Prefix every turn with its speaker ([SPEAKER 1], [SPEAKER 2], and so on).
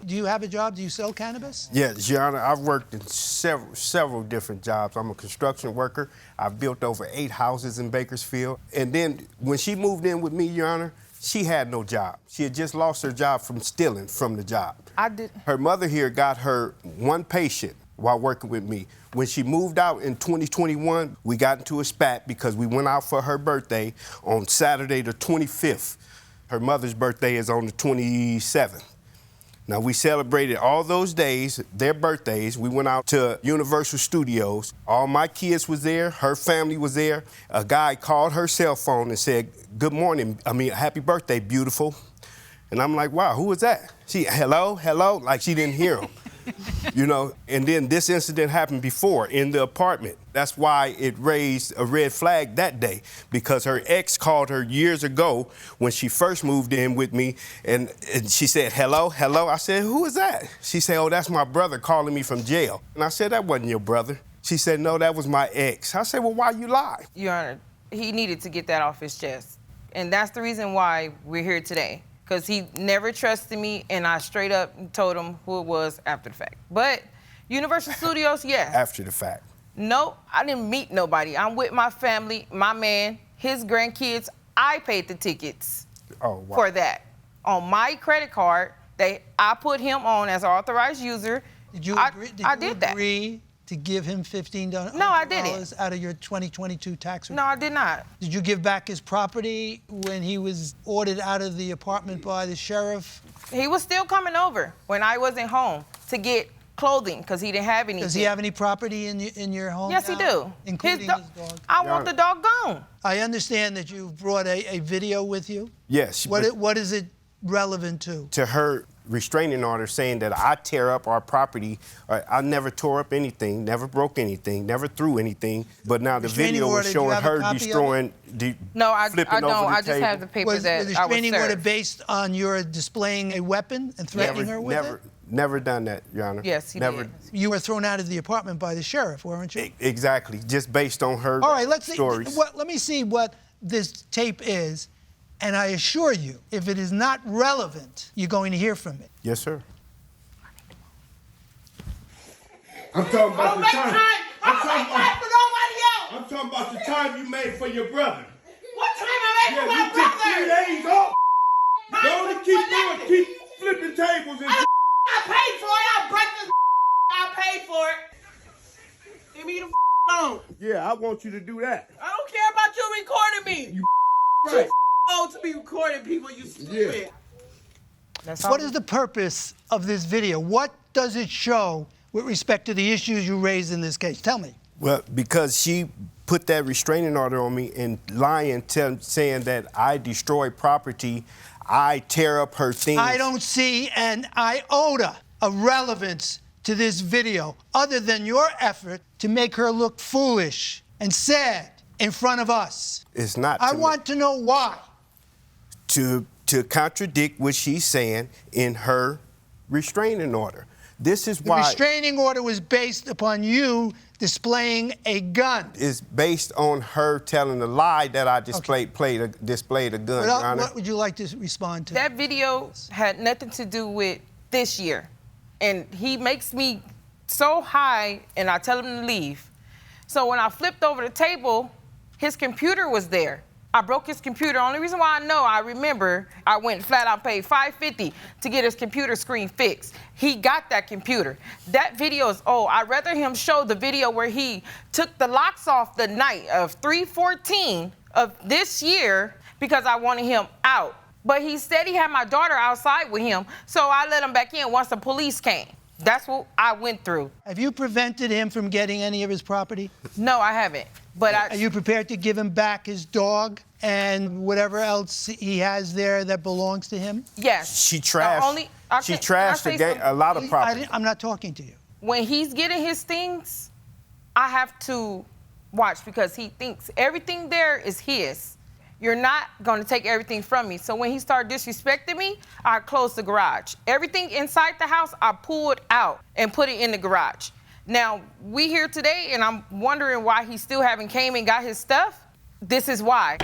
[SPEAKER 1] do you have a job? Do you sell cannabis?
[SPEAKER 2] Yes, Your Honor, I've worked in several different jobs. I'm a construction worker. I've built over 8 houses in Bakersfield. And then when she moved in with me, Your Honor, she had no job. She had just lost her job from stealing from the job. Her mother here got her 1 patient while working with me. When she moved out in 2021, we got into a spat because we went out for her birthday on Saturday the 25th. Her mother's birthday is on the 27th. Now, we celebrated all those days, their birthdays. We went out to Universal Studios. All my kids was there. Her family was there. A guy called her cell phone and said, happy birthday, beautiful. And I'm like, wow, who was that? She, hello, like she didn't hear him. You know, and then this incident happened before in the apartment. That's why it raised a red flag that day, because her ex called her years ago when she first moved in with me, and she said, hello. I said, who is that? She said, oh, that's my brother calling me from jail. And I said, that wasn't your brother. She said, no, that was my ex. I said, well, why you lie?
[SPEAKER 3] Your Honor, he needed to get that off his chest. And that's the reason why we're here today. Because he never trusted me, and I straight up told him who it was after the fact. But Universal Studios, yeah.
[SPEAKER 2] After the fact.
[SPEAKER 3] No, I didn't meet nobody. I'm with my family, my man, his grandkids. I paid the tickets for that. On my credit card, I put him on as an authorized user.
[SPEAKER 1] Did you agree to give him $15
[SPEAKER 3] No, I didn't.
[SPEAKER 1] Out of your 2022 tax return?
[SPEAKER 3] No, I did not.
[SPEAKER 1] Did you give back his property when he was ordered out of the apartment by the sheriff?
[SPEAKER 3] He was still coming over when I wasn't home to get clothing because he didn't have anything.
[SPEAKER 1] Does he have any property in your home?
[SPEAKER 3] Yes,
[SPEAKER 1] now,
[SPEAKER 3] he do.
[SPEAKER 1] Including his dog?
[SPEAKER 3] I want the dog gone.
[SPEAKER 1] I understand that you brought a video with you.
[SPEAKER 2] Yes.
[SPEAKER 1] What is it relevant to?
[SPEAKER 2] To her restraining order saying that I tear up our property. I never tore up anything, never broke anything, never threw anything. But now the video was showing her destroying,
[SPEAKER 3] No, I
[SPEAKER 2] flipping over
[SPEAKER 3] don't.
[SPEAKER 2] the
[SPEAKER 3] I just
[SPEAKER 2] table.
[SPEAKER 3] have the paper that I was
[SPEAKER 1] Was the restraining order
[SPEAKER 3] served.
[SPEAKER 1] based on your displaying a weapon and threatening her with it?
[SPEAKER 2] Never done that, Your Honor.
[SPEAKER 3] Yes, he did.
[SPEAKER 1] You were thrown out of the apartment by the sheriff, weren't you?
[SPEAKER 2] Exactly, just based on her
[SPEAKER 1] All right, let's see.
[SPEAKER 2] stories.
[SPEAKER 1] Let me see what this tape is, and I assure you, if it is not relevant, you're going to hear from it.
[SPEAKER 2] Yes, sir.
[SPEAKER 4] I'm talking about the time.
[SPEAKER 5] I don't make time for nobody else.
[SPEAKER 4] I'm talking about the time you made for your brother.
[SPEAKER 5] What time I made for my brother?
[SPEAKER 4] You took 3 days off. Don't keep flipping tables and
[SPEAKER 5] I paid for it. I brought this. I paid for it. Give me the phone.
[SPEAKER 4] Yeah, I want you to do that.
[SPEAKER 5] I don't care about you recording me.
[SPEAKER 4] You right.
[SPEAKER 5] Too old to be recording people. You stupid.
[SPEAKER 3] Yeah.
[SPEAKER 1] What is the purpose of this video? What does it show with respect to the issues you raised in this case? Tell me.
[SPEAKER 2] Well, because she put that restraining order on me and lying, saying that I destroy property, I tear up her things.
[SPEAKER 1] I don't see an iota of relevance to this video other than your effort to make her look foolish and sad in front of us.
[SPEAKER 2] It's not.
[SPEAKER 1] I want to know why.
[SPEAKER 2] To contradict what she's saying in her restraining order. This is why.
[SPEAKER 1] The restraining order was based upon you displaying a gun.
[SPEAKER 2] It's based on her telling a lie that I displayed a gun, Your Honor.
[SPEAKER 1] What would you like to respond to?
[SPEAKER 3] That video had nothing to do with this year. And he makes me so high, and I tell him to leave. So when I flipped over the table, his computer was there. I broke his computer. Only reason why I remember, I went flat out, paid $550 to get his computer screen fixed. He got that computer. That video is old. I'd rather him show the video where he took the locks off the night of 3/14 of this year because I wanted him out. But he said he had my daughter outside with him, so I let him back in once the police came. That's what I went through.
[SPEAKER 1] Have you prevented him from getting any of his property?
[SPEAKER 3] No, I haven't. But
[SPEAKER 1] Are you prepared to give him back his dog and whatever else he has there that belongs to him?
[SPEAKER 3] Yes.
[SPEAKER 2] She trashed. She trashed a lot of property.
[SPEAKER 1] I'm not talking to you.
[SPEAKER 3] When he's getting his things, I have to watch because he thinks everything there is his. You're not going to take everything from me. So when he started disrespecting me, I closed the garage. Everything inside the house, I pulled out and put it in the garage. Now, we here today, and I'm wondering why he still haven't came and got his stuff. This is why.